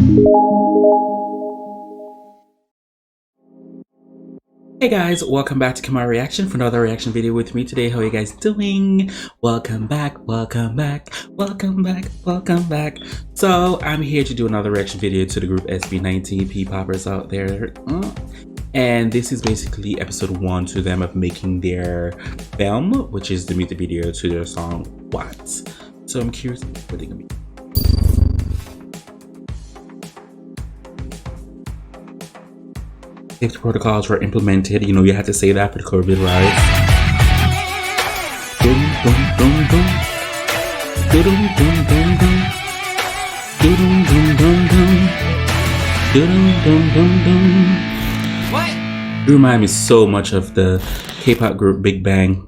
Hey guys, welcome back to Kemari Reaction for another reaction video with me today. How are you guys doing? Welcome back, welcome back, welcome back, welcome back. So I'm here to do another reaction video to the group SB19 P-poppers out there. And this is basically episode 1 to them of making their film, which is the music video to their song What. So I'm curious what they're gonna be. Safety protocols were implemented. You know, you had to say that for the COVID, right? Dum, dum, dum, dum. Dum, dum, dum, dum. Dum, dum, dum, dum. Dum, dum, dum, dum. What? You remind me so much of the K-pop group Big Bang.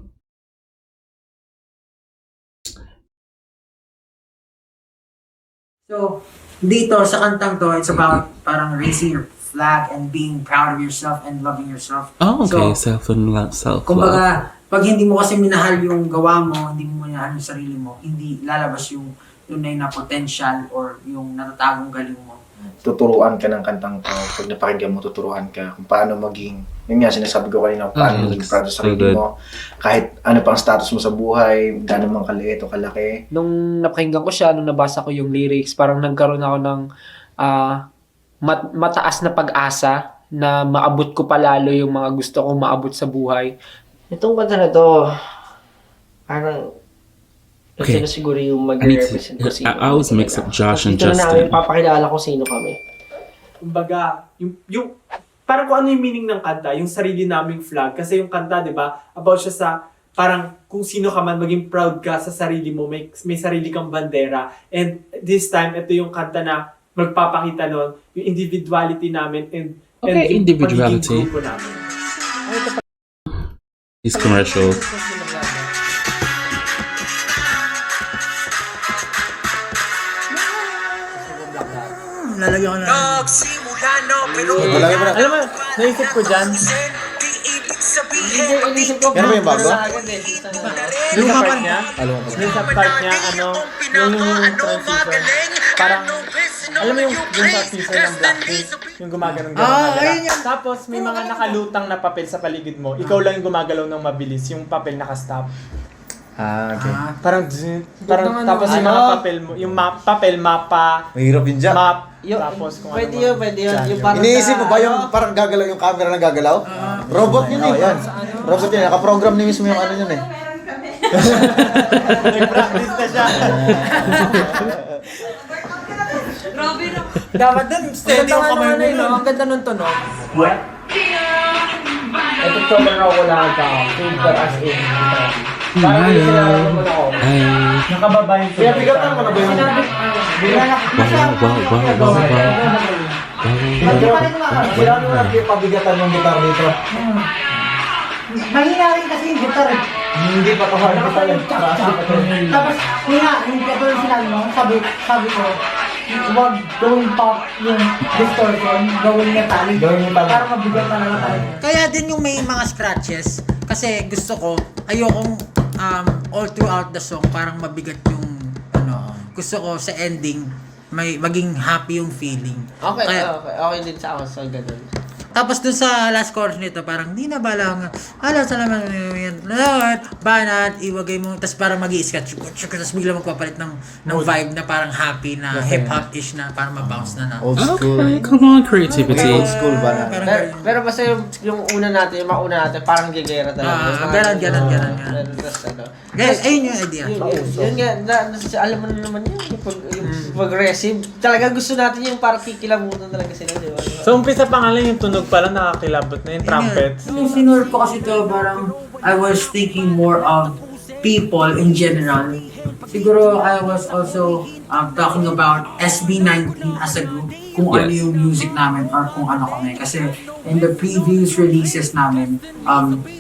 So, dito sa kantang to, it's about parang raising your flag and being proud of yourself and loving yourself. Oh, okay. So, self-love. Kumbaga, pag hindi mo kasi minahal yung gawa mo, hindi mo minahal yung sarili mo, hindi lalabas yung tunay na potential or yung natatagong galing mo. Tuturuan ka ng kantang to. Pag napakinggan mo, tuturuan ka kung paano maging, yun nga, sinasabi ko kanina, kung paano maging proud sa sarili mo. Kahit ano pang status mo sa buhay, gano'n mang kaliit o kalaki. Nung napakinggan ko siya, nung nabasa ko yung lyrics, parang nagkaroon ako ng mataas na pag-asa na maabot ko palalo yung mga gusto kong maabot sa buhay. Itong kanta na to, parang okay. Sino siguro yung mag-represent ko sino. I always mix up Josh and Dito na namin Justin. papakilala ko sino kami. Kumbaga, yung parang kung ano yung meaning ng kanta, yung sarili naming flag. Kasi yung kanta, di ba, about siya sa parang kung sino ka man, maging proud ka sa sarili mo, may sarili kang bandera. And this time, ito yung kanta na magpapakita nun, yung individuality namin and Okay, yung individuality. pagiging grupo namin. These commercials. Lalagyan ko na. Alam mo, naisip ko dyan, Inisip ko, Yan ba yung bago? yung sa part niya, yung sa part niya, yung transition, parang, alam mo yung sa teaser ng Blackpink, yung gumagalaw ng gano'n. Tapos may mga nakalutang na papel sa paligid mo, ikaw lang yung gumagalaw ng mabilis, yung papel nakastop. Okay. Parang tapos yung mga papel mo, yung papel mapa, Mahirap yun dyan. map, Yung, tapos kung pwede ano yun, pwede yun. Yung parang Iniisip mo ba yung parang gagalaw yung camera na gagalaw? Robot yun eh. Robot yun. Nakaprogram ni mismo yung ano yun eh. nag-practice na siya. Dapat dun, steady yung kamay mo nun. Ang ganda nun tunog. ito sobrang ako wala ka. Super as in. Parang yung sinarapan mo na ako. Nakababayin ko. Kaya bigatan mo na ba yung... Wow. Kailangan mo na pabigatan yung gitar dito. Mahina rin kasi yung guitar eh. Hindi pa kahal kita yan. Tapos, yung katulad sinabi mo, sabi ko, huwag gawing pop yung distortion, gawin niya tali. Para mabigat na lang tayo. Kaya din yung may mga scratches. Kasi gusto ko, ayokong all throughout the song, parang mabigat yung, gusto ko sa ending, maging happy yung feeling. Okay, Kaya, okay din sa ako sa ganun. Tapos dun sa last chorus nito, parang di na balang, salamat, Lord, banat, iwagay mo, tapos parang mag-i-sketch, tapos bigla magpapalit ng vibe na parang happy na, hip-hop-ish na, parang mabounce na. Old school. Okay, come on, creativity. Old school ba na? Pero basta yung una natin, yung mauna natin, parang gigera talaga. Ganon. Guys, ayun yung idea. Yun nga, alam mo na naman yun, yung progressive. Talaga gusto natin yung parang kikilabutan talaga sila, di ba? So umpisa pa nga lang yung tunog pa lang nakakilabot na yung trumpets. Yung sinur ko kasi ito, parang I was thinking more of people in general. Siguro I was also talking about SB19 as a group, kung ano yung music namin or kung ano kami. Kasi in the previous releases namin,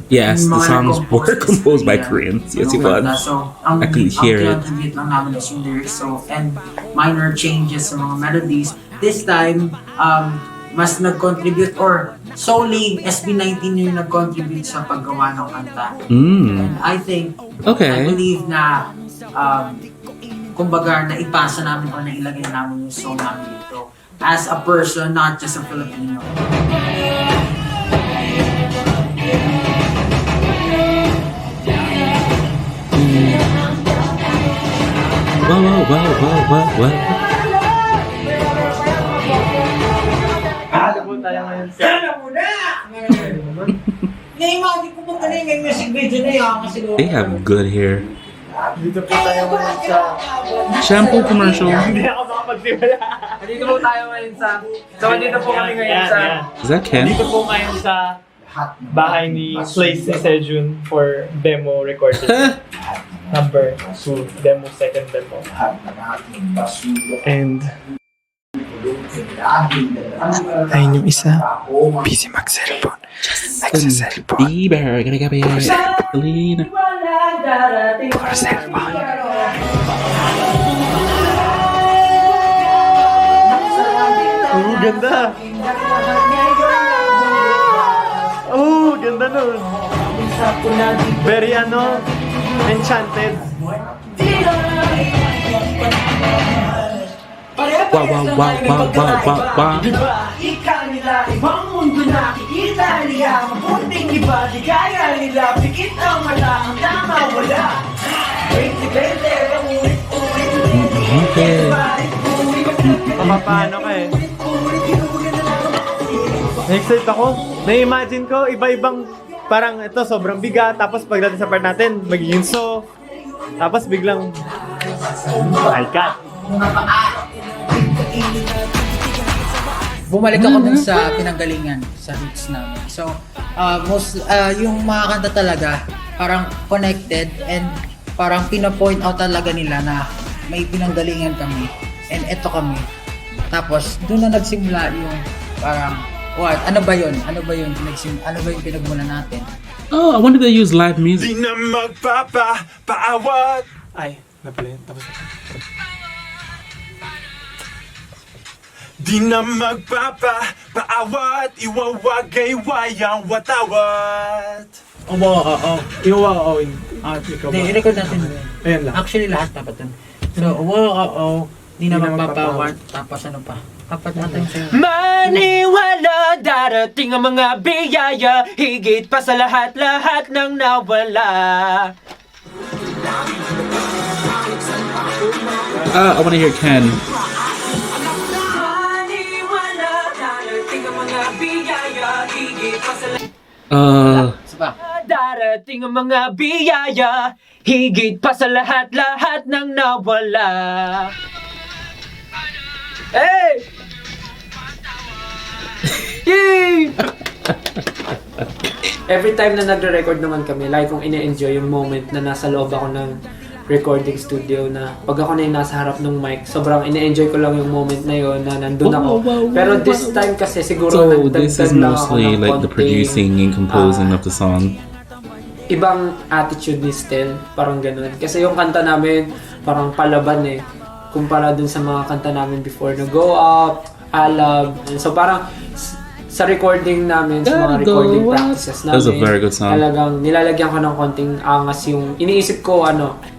Yes, the mga songs were composed by yeah, Koreans. Yes, it yung was. kanta. So, ang I could hear it. contribute lang namin is yung lyrics. So, and minor changes sa mga melodies. This time, mas nag-contribute or solely SB19 yung nag-contribute sa paggawa ng kanta. And I think, I Okay. believe na kumbaga, na ipasa namin o nailagay namin yung soul namin dito. As a person, not just a Filipino. Wow. Ano po tayo ngayon sa... Na-imagine ko po kanina yung music video na yun kasi They have good hair. Dito po tayo ngayon sa... Shampoo commercial. Hindi ako makapagsimula. Dito po tayo ngayon sa... So, dito po kami ngayon sa... Is that Ken? Dito po ngayon sa bahay ni Slace ni Sejun for demo recording. Number 2, demo, second demo. And... ayun yung isa. Busy mag-cellphone. Nagsa-cellphone. Bieber, gabi. Selena. Puro cellphone. Oh, ganda. Oh, ganda nun. Very enchanted. Wow. Ikaw nila, ibang mundo nakikita nila. Mabuting iba, di kaya nila. Pikit ang mata, ang tama wala. Wait, Paano ka eh? Na-excite ako. Na-imagine ko, iba-ibang parang ito, sobrang bigat. Tapos pagdating sa part natin, magiging so. Tapos biglang, my God. Bumalik ako dun sa pinanggalingan, sa roots namin. So, yung mga kanta talaga, parang connected and parang pinapoint out talaga nila na may pinanggalingan kami and eto kami. Tapos, dun na nagsimula yung parang, what? Ano ba yun? Ano ba yung pinagmula natin? Oh, I wanted to use live music. Di na magpapaawat. Ay, napala yun. Tapos di na magpapaawat, iwawagay wayang watawat. Iwaw. I-record natin. Ayan lang. Actually, lahat dapat dun. So, di na magpapawat. Tapos ano pa? Apat natin sa'yo. Maniwala, darating ang mga biyaya, higit pa sa lahat ng nawala. I want to hear Ken. Maniwala, darating ang mga biyaya, higit pa sa Saba. darating ang mga biyaya, higit pa sa lahat ng nawala. Hey! Yay! Every time na nagre-record naman kami, lagi kong ine-enjoy yung moment na nasa loob ako ng recording studio na pag ako na yung nasa harap ng mic, sobrang ine-enjoy ko lang yung moment na yun na nandun ako. Pero this time kasi siguro So nagdagdag this is lang ako mostly ng like the konting, producing and composing of the song. ibang attitude ni Stel, parang ganun. Kasi yung kanta namin, parang palaban eh. Kumpara dun sa mga kanta namin before na Go Up, Alab. So parang sa recording namin, sa mga recording practices namin, That's a very good song. talagang nilalagyan ko ng konting angas yung, iniisip ko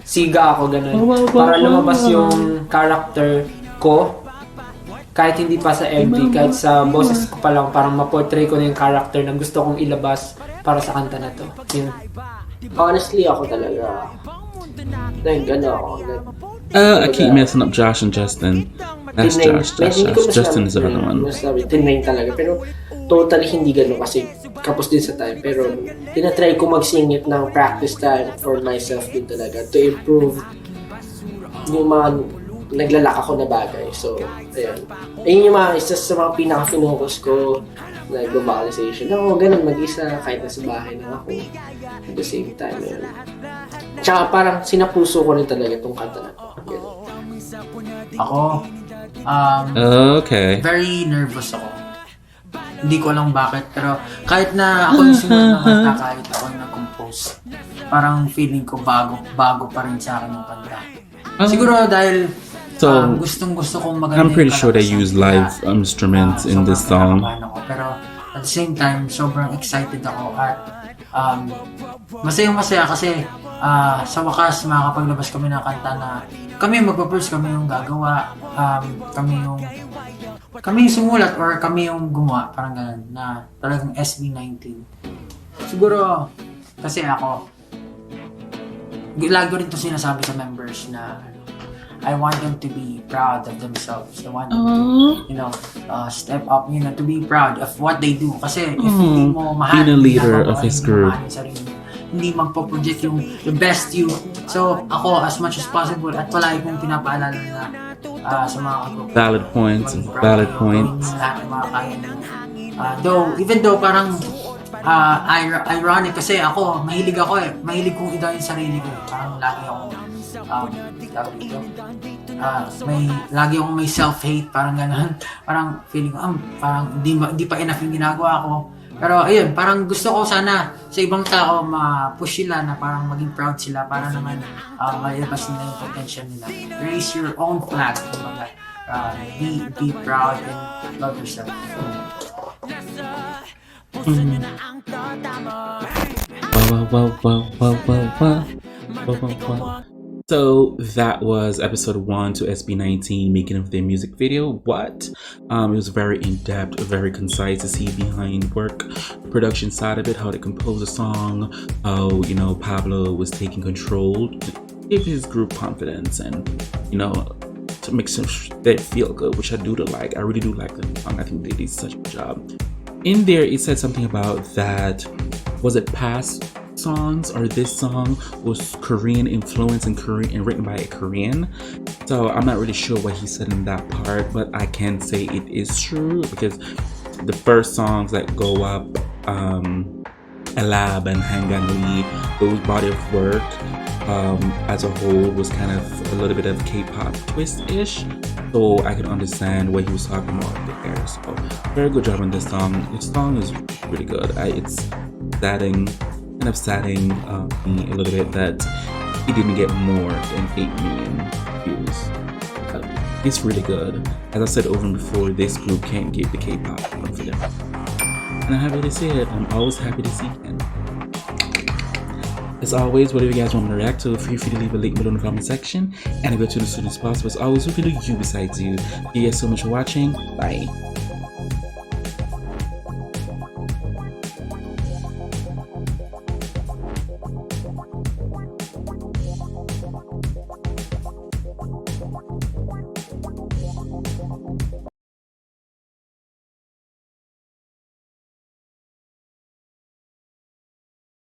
siga ako ganun. Para lumabas yung character ko, kahit hindi pa sa MV, kahit sa boses ko pa lang, parang ma-portray ko na yung character na gusto kong ilabas para sa kanta na to. Yun. Honestly, ako talaga. Ako. I keep messing up Josh and Justin. That's Josh. Justin is the other one. Masabi, tinrain talaga. Pero totally hindi ganun kasi kapos din sa time. Pero tinatry ko mag-singit ng practice time for myself din talaga to improve yung mga naglalak ako na bagay. So, ayun. Ayun yung isa sa mga pinaka-focus ko na vocalization. Ganun mag-isa kahit nasa bahay na ako at the same time. Ayun. Tsaka parang sinapuso ko rin talaga itong kanta na to. Ako, Okay. very nervous ako. Hindi ko alam bakit, pero kahit na ako yung sumunod ng kanta, kahit ako yung nag-compose, parang feeling ko bago pa rin sa akin yung kanta. Siguro dahil gustong-gusto kong maganda I'm pretty yung sure they kalabas use nila. live instruments in this Sobrang song. kinakabahan ako, pero at the same time, sobrang excited ako at masayang-masaya kasi sa wakas, makakapaglabas kami ng kanta na kami yung magpa-first, kami yung gagawa, kami yung sumulat or kami yung gumawa, parang ganun, na talagang SB19. Siguro, kasi ako, lagi ko rin to sinasabi sa members na I want them to be proud of themselves. I want them to, step up, to be proud of what they do. Kasi if hindi mo mahal, being a leader of his group, hindi magpo-project yung the best you. So, ako, as much as possible, at palagi kong pinapaalala na sa mga group. Valid points. Lahat ng mga kaya nyo. Even though parang ironic kasi ako, mahilig kong idaw yung sarili ko. Parang lagi akong lagi akong may self-hate, parang gano'n. Parang feeling ko, parang hindi pa enough yung ginagawa ko. Pero ayun, parang gusto ko sana sa ibang tao ma-push sila na parang maging proud sila para naman malabas nila yung potential nila. Raise your own flag. Be proud and love yourself. So that was episode 1 to SB19 making of their music video. It was very in-depth, very concise to see behind work, production side of it, how they compose a song, how Pablo was taking control to give his group confidence and to make they feel good, which I really do like the song. I think they did such a good job. In there it said something about that, was it past songs or this song was Korean influence and written by a Korean. So I'm not really sure what he said in that part, but I can say it is true because the first songs that go up, Elab and Hanganli, those body of work as a whole was kind of a little bit of K-pop twist-ish. So I can understand what he was talking about there. So very good job on this song. This song is really good. It's saddening me a little bit that he didn't get more than 8 million views. It's really good. As I said over and before, this group can't give the K-pop one for them. And I'm happy to see it. I'm always happy to see it. As always, whatever you guys want me to react to, feel free to leave a link below in the comment section. And I'll go to as soon as possible. As always, who can do you besides you? Thank you guys so much for watching. Bye.